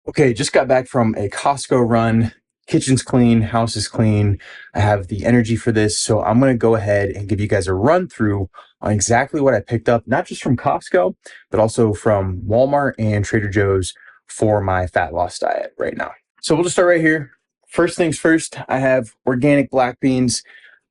Okay, just got back from a Costco run. Kitchen's clean, house is clean. I have the energy for this. So I'm going to go ahead and give you guys a run through on exactly what I picked up, not just from Costco, but also from Walmart and Trader Joe's for my fat loss diet right now. So we'll just start right here. First things first, I have organic black beans,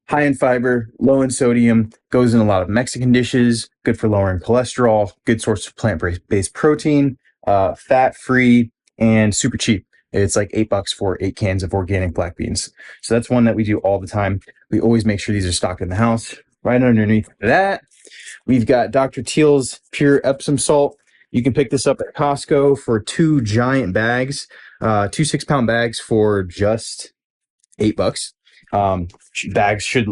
high in fiber, low in sodium, goes in a lot of Mexican dishes, good for lowering cholesterol, good source of plant-based protein, fat-free, and super cheap. It's like $8 for 8 cans of organic black beans. So that's one that we do all the time. We always make sure these are stocked in the house. Right underneath that, we've got Dr. Teal's Pure Epsom Salt. You can pick this up at Costco for 2 giant bags, 2 6-pound bags for just $8.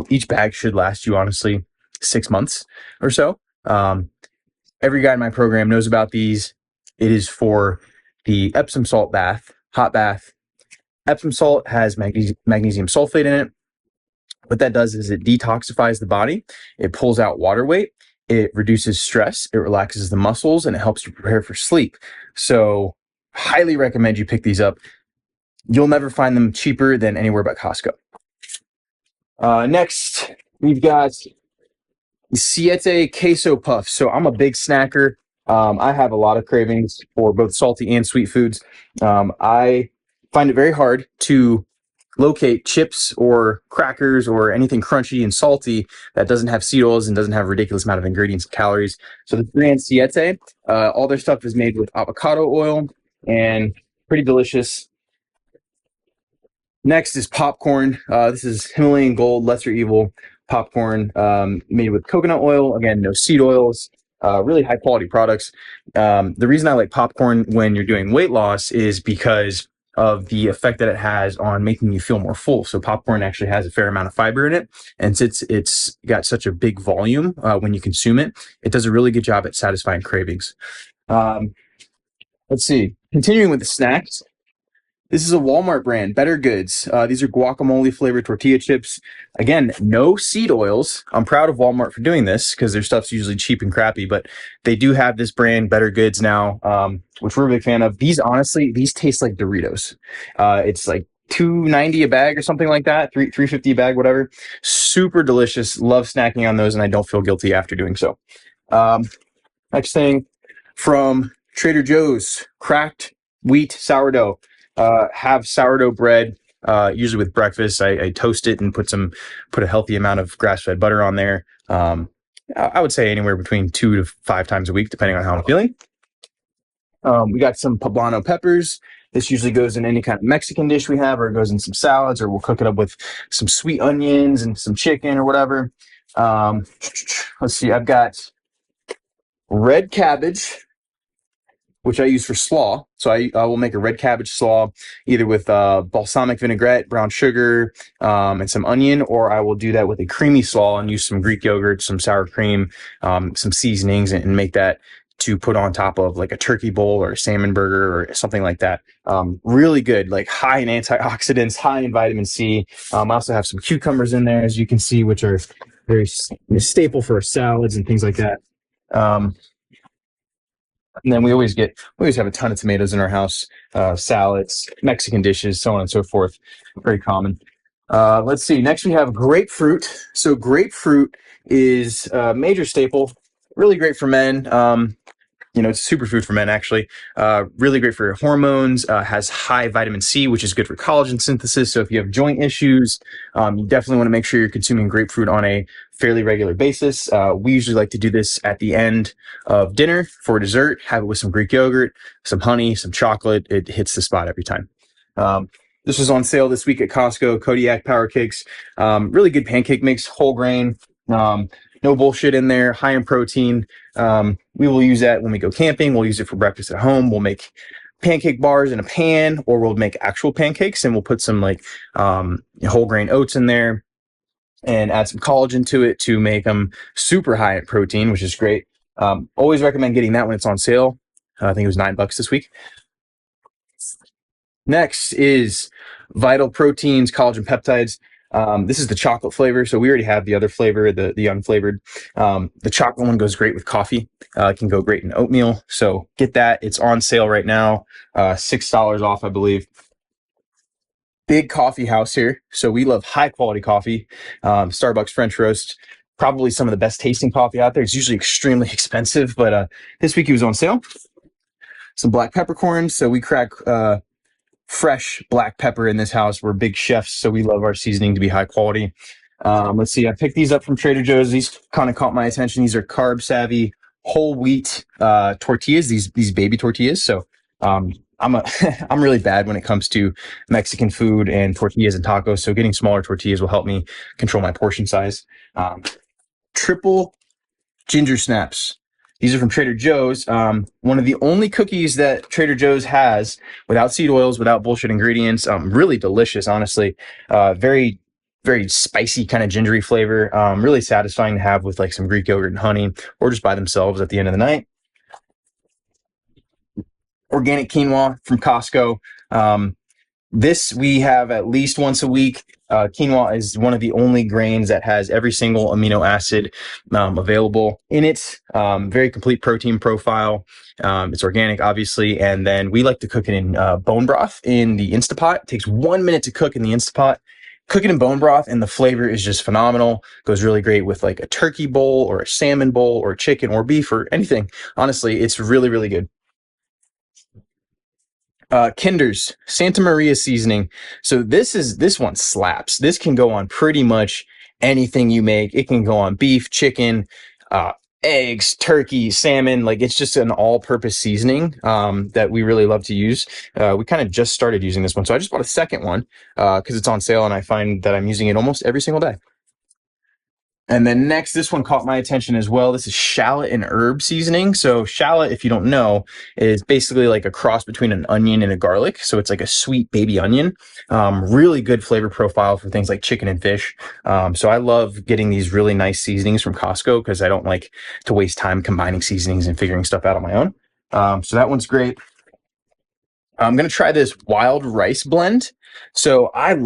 Each bag should last you honestly 6 months or so. Every guy in my program knows about these. It is for the Epsom salt bath, hot bath. Epsom salt has magnesium sulfate in it. What that does is it detoxifies the body. It pulls out water weight. It reduces stress. It relaxes the muscles, and it helps you prepare for sleep. So highly recommend you pick these up. You'll never find them cheaper than anywhere but Costco. Next, we've got Siete queso puffs. So I'm a big snacker. I have a lot of cravings for both salty and sweet foods. I find it very hard to locate chips or crackers or anything crunchy and salty that doesn't have seed oils and doesn't have a ridiculous amount of ingredients and calories. So the brand Siete, all their stuff is made with avocado oil and pretty delicious. Next is popcorn. This is Himalayan Gold, Lesser Evil popcorn, made with coconut oil. Again, no seed oils. Really high quality products. The reason I like popcorn when you're doing weight loss is because of the effect that it has on making you feel more full. So popcorn actually has a fair amount of fiber in it, and since it's got such a big volume when you consume it, it does a really good job at satisfying cravings. Let's see. Continuing with the snacks. This is a Walmart brand, Better Goods. These are guacamole flavored tortilla chips. Again, no seed oils. I'm proud of Walmart for doing this because their stuff's usually cheap and crappy, but they do have this brand, Better Goods now, which we're a big fan of. These, honestly, these taste like Doritos. It's like $2.90 a bag or something like that, $3.50 a bag, whatever. Super delicious. Love snacking on those, and I don't feel guilty after doing so. Next thing, from Trader Joe's, cracked wheat sourdough. Have sourdough bread, usually with breakfast. I toast it and put a healthy amount of grass-fed butter on there. I would say anywhere between 2 to 5 times a week, depending on how I'm feeling. We got some poblano peppers. This usually goes in any kind of Mexican dish we have, or it goes in some salads, or we'll cook it up with some sweet onions and some chicken or whatever. Let's see. I've got red cabbage, which I use for slaw. So I will make a red cabbage slaw either with balsamic vinaigrette, brown sugar, and some onion, or I will do that with a creamy slaw and use some Greek yogurt, some sour cream, some seasonings, and make that to put on top of like a turkey bowl or a salmon burger or something like that. Really good, like high in antioxidants, high in vitamin C. I also have some cucumbers in there, as you can see, which are very staple for salads and things like that. And then we always have a ton of tomatoes in our house, salads, Mexican dishes, so on and so forth. Very common. Let's see. Next, we have grapefruit. So grapefruit is a major staple, really great for men. It's a superfood for men, actually. Really great for your hormones, has high vitamin C, which is good for collagen synthesis. So if you have joint issues, you definitely want to make sure you're consuming grapefruit on a fairly regular basis. We usually like to do this at the end of dinner for dessert, have it with some Greek yogurt, some honey, some chocolate. It hits the spot every time. This was on sale this week at Costco, Kodiak Power Cakes. Really good pancake mix, whole grain. No bullshit in there, high in protein. We will use that when we go camping. We'll use it for breakfast at home. We'll make pancake bars in a pan, or we'll make actual pancakes, and we'll put some whole grain oats in there and add some collagen to it to make them super high in protein, which is great. Always recommend getting that when it's on sale. I think it was $9 this week. Next is Vital Proteins, collagen peptides. This is the chocolate flavor. So we already have the other flavor, the unflavored. The chocolate one goes great with coffee. It can go great in oatmeal. So get that. It's on sale right now. $6 off, I believe. Big coffee house here. So we love high quality coffee. Starbucks French roast, probably some of the best tasting coffee out there. It's usually extremely expensive, but this week it was on sale. Some black peppercorns. So we crack fresh black pepper in this house. We're big chefs, so we love our seasoning to be high quality. Let's see. I picked these up from Trader Joe's. These kind of caught my attention. These are carb savvy whole wheat tortillas. These baby tortillas. So I'm I'm really bad when it comes to Mexican food and tortillas and tacos. So getting smaller tortillas will help me control my portion size. Triple ginger snaps. These are from Trader Joe's. One of the only cookies that Trader Joe's has without seed oils, without bullshit ingredients. Really delicious, honestly. Very, very spicy kind of gingery flavor. Really satisfying to have with like some Greek yogurt and honey, or just by themselves at the end of the night. Organic quinoa from Costco. This we have at least once a week. Quinoa is one of the only grains that has every single amino acid available in it. Very complete protein profile. It's organic, obviously. And then we like to cook it in bone broth in the Instapot. It takes 1 minute to cook in the Instapot. Cook it in bone broth, and the flavor is just phenomenal. Goes really great with like a turkey bowl or a salmon bowl or chicken or beef or anything. Honestly, it's really, really good. Kinder's Santa Maria seasoning. So this one slaps. This can go on pretty much anything you make. It can go on beef, chicken, uh, eggs, turkey, salmon. Like it's just an all-purpose seasoning that we really love to use. We kind of just started using this one, so I just bought a second one because it's on sale, and I find that I'm using it almost every single day. And then next, this one caught my attention as well. This is shallot and herb seasoning. So shallot, if you don't know, is basically like a cross between an onion and a garlic. So it's like a sweet baby onion. Really good flavor profile for things like chicken and fish. So I love getting these really nice seasonings from Costco because I don't like to waste time combining seasonings and figuring stuff out on my own. So that one's great. I'm going to try this wild rice blend. So I've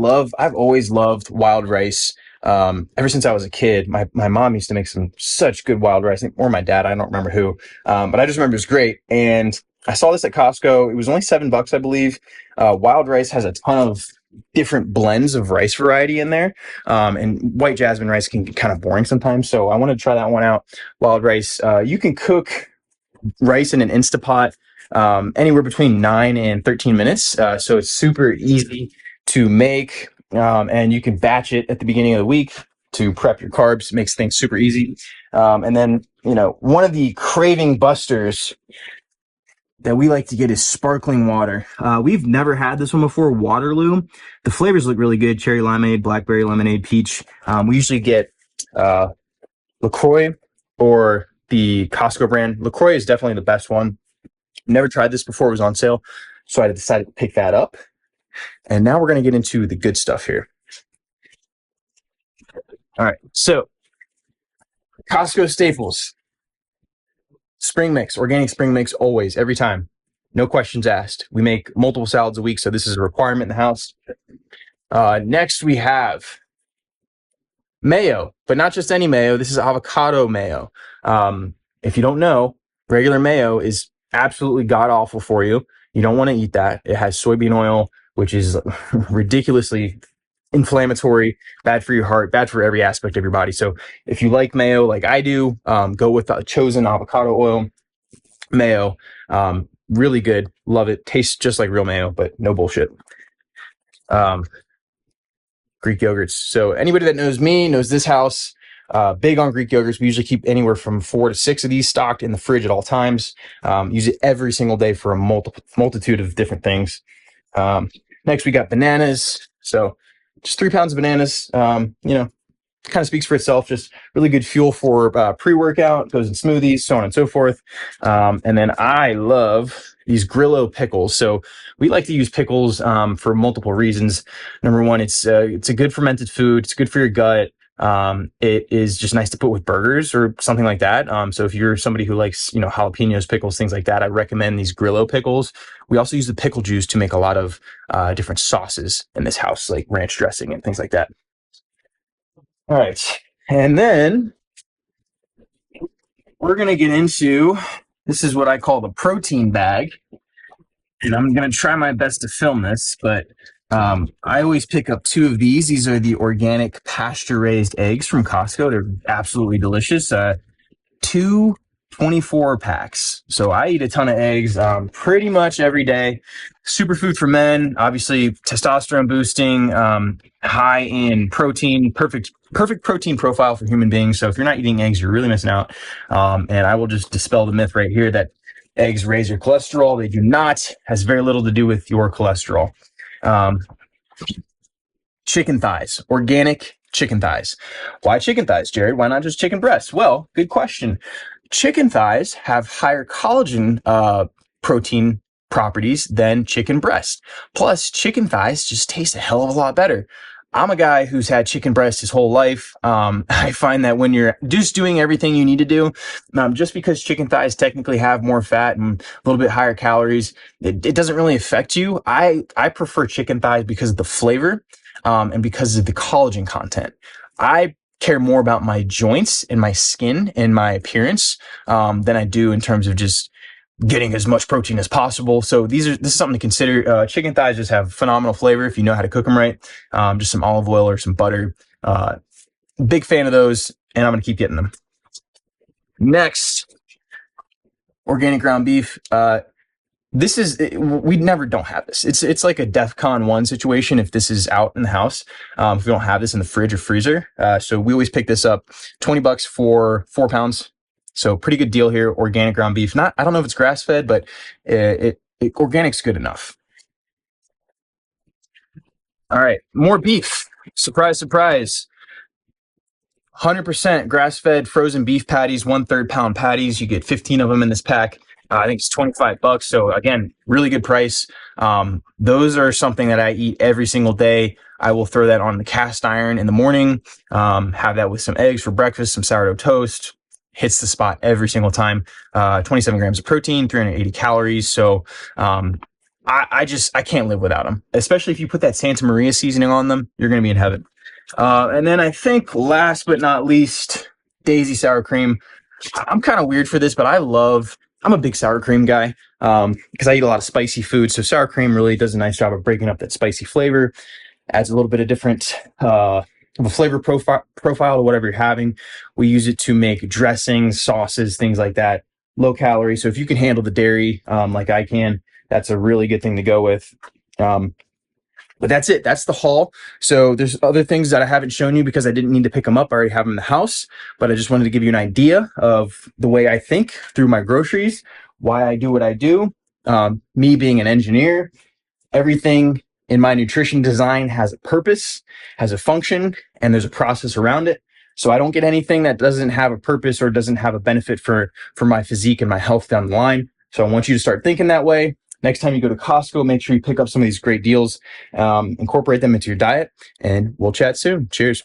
always loved wild rice. Ever since I was a kid, my mom used to make some such good wild rice, or my dad, I don't remember who. But I just remember it was great. And I saw this at Costco. It was only $7, I believe. Wild rice has a ton of different blends of rice variety in there. And white jasmine rice can get kind of boring sometimes. So I wanted to try that one out. Wild rice. You can cook rice in an Instapot anywhere between 9 and 13 minutes. So it's super easy to make. And you can batch it at the beginning of the week to prep your carbs. Makes things super easy. And then, one of the craving busters that we like to get is sparkling water. We've never had this one before, Waterloo. The flavors look really good. Cherry limeade, blackberry lemonade, peach. We usually get LaCroix or the Costco brand. LaCroix is definitely the best one. Never tried this before. It was on sale, so I decided to pick that up. And now we're going to get into the good stuff here. All right, so Costco staples. Spring mix, organic spring mix, always, every time. No questions asked. We make multiple salads a week, so this is a requirement in the house. Next, we have mayo, but not just any mayo. This is avocado mayo. If you don't know, regular mayo is absolutely god-awful for you. You don't want to eat that. It has soybean oil, which is ridiculously inflammatory, bad for your heart, bad for every aspect of your body. So if you like mayo like I do, go with the chosen avocado oil mayo. Really good. Love it. Tastes just like real mayo, but no bullshit. Greek yogurts. So anybody that knows me knows this house. Big on Greek yogurts. We usually keep anywhere from 4 to 6 of these stocked in the fridge at all times. Use it every single day for a multitude of different things. Next, we got bananas. So just 3 pounds of bananas. Kind of speaks for itself. Just really good fuel for pre-workout. Goes in smoothies, so on and so forth. And then I love these Grillo pickles. So we like to use pickles for multiple reasons. Number one, it's a good fermented food. It's good for your gut. It is just nice to put with burgers or something like that. So if you're somebody who likes, jalapenos, pickles, things like that, I recommend these Grillo pickles. We also use the pickle juice to make a lot of different sauces in this house, like ranch dressing and things like that. All right. And then we're going to get into, this is what I call the protein bag. And I'm going to try my best to film this, but I always pick up two of these. These are the organic pasture raised eggs from Costco. They're absolutely delicious. Two 24 packs. So I eat a ton of eggs pretty much every day. Superfood for men, obviously testosterone boosting, high in protein, perfect protein profile for human beings. So if you're not eating eggs, you're really missing out. And I will just dispel the myth right here that eggs raise your cholesterol. They do not. Has very little to do with your cholesterol. Um, Chicken thighs, organic chicken thighs. Why chicken thighs, Jared? Why not just chicken breasts? Well, good question. Chicken thighs have higher collagen protein properties than chicken breast. Plus, chicken thighs just taste a hell of a lot better. I'm a guy who's had chicken breast his whole life. I find that when you're just doing everything you need to do, just because chicken thighs technically have more fat and a little bit higher calories, it doesn't really affect you. I prefer chicken thighs because of the flavor and because of the collagen content. I care more about my joints and my skin and my appearance than I do in terms of just getting as much protein as possible. So this is something to consider. Chicken thighs just have phenomenal flavor if you know how to cook them right. Just some olive oil or some butter. Big fan of those, and I'm going to keep getting them. Next, organic ground beef. We never don't have this. It's like a DEFCON 1 situation if this is out in the house. If we don't have this in the fridge or freezer. So we always pick this up, $20 for 4 pounds. So pretty good deal here. Organic ground beef. I don't know if it's grass fed, but organic's good enough. All right, more beef. Surprise, surprise. 100% grass-fed frozen beef patties, 1/3 pound patties. You get 15 of them in this pack. I think it's $25. So again, really good price. Those are something that I eat every single day. I will throw that on the cast iron in the morning. Have that with some eggs for breakfast, some sourdough toast. Hits the spot every single time. 27 grams of protein, 380 calories. So I can't live without them. Especially if you put that Santa Maria seasoning on them, you're going to be in heaven. And then I think last but not least, Daisy sour cream. I'm kind of weird for this, but I'm a big sour cream guy because I eat a lot of spicy food. So sour cream really does a nice job of breaking up that spicy flavor, adds a little bit of different of a flavor profile to whatever you're having. We use it to make dressings, sauces, things like that. Low calorie. So if you can handle the dairy like I can, that's a really good thing to go with. But that's it. That's the haul. So there's other things that I haven't shown you because I didn't need to pick them up. I already have them in the house, but I just wanted to give you an idea of the way I think through my groceries, why I do what I do. Me being an engineer, everything in my nutrition design has a purpose, has a function, and there's a process around it. So I don't get anything that doesn't have a purpose or doesn't have a benefit for my physique and my health down the line. So I want you to start thinking that way. Next time you go to Costco, make sure you pick up some of these great deals, incorporate them into your diet, and we'll chat soon. Cheers.